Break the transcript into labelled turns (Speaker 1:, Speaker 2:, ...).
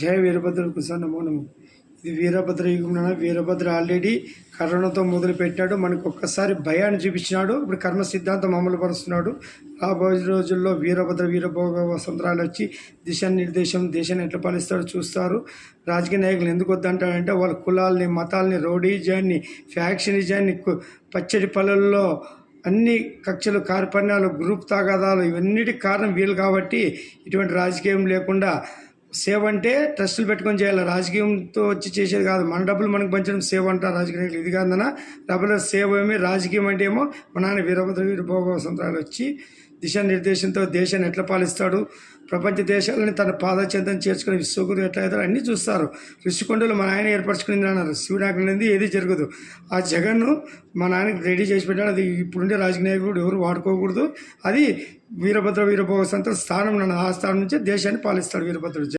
Speaker 1: జయ వీరభద్ర కృష్ణ నమో నమో. ఇది వీరభద్ర యుగం. వీరభద్ర ఆల్రెడీ కరోనాతో మొదలుపెట్టాడు. మనకు ఒక్కసారి భయాన్ని చూపించినాడు. ఇప్పుడు కర్మ సిద్ధాంతం అమలు పరుస్తున్నాడు. రాబోయే రోజుల్లో వీరభద్ర వీరభోగ వసంతరాలు వచ్చి దిశానిర్దేశం దేశాన్ని ఎట్లా పాలిస్తాడో చూస్తారు. రాజకీయ నాయకులు ఎందుకు వద్దంటాడంటే వాళ్ళ కులాలని మతాలని రౌడీజాన్ని ఫ్యాక్షనిజాన్ని పచ్చడి పల్లెల్లో అన్ని కక్షలు కార్పణ్యాలు గ్రూప్ తాగాదాలు ఇవన్నిటికి కారణం వీళ్ళు కాబట్టి ఇటువంటి రాజకీయం లేకుండా సేవ అంటే ట్రస్టులు పెట్టుకొని చేయాలి. రాజకీయంతో వచ్చి చేసేది కాదు. మన డబ్బులు మనకు పంచడం సేవ అంటారు రాజకీయ. ఇది కాదన్నా డబ్బుల సేవ ఏమి రాజకీయం అంటే ఏమో మా నాన్న వీరభద్ర వీరభోగ వసంతరాలు వచ్చి దిశానిర్దేశంతో దేశాన్ని ఎట్లా పాలిస్తాడు, ప్రపంచ దేశాలని తన పాదచెంతం చేర్చుకుని విశ్వగురు ఎట్లా అవుతాడు అన్నీ చూస్తారు. ఋషికొండలు మా నాయన ఏర్పరచుకునింది అన్నారు. శివుడు ఆజ్ఞలేనిది ఏది జరగదు. ఆ జగన్ను మా నాయనకి రెడీ చేసి పెట్టాడు. అది ఇప్పుడుండే రాజకీయ నాయకుడు ఎవరు వాడుకోకూడదు. అది వీరభద్ర వీరభోగ వసంతరాలు స్థానం. ఆ స్థానం నుంచే దేశాన్ని పాలిస్తాడు వీరభద్రుడు.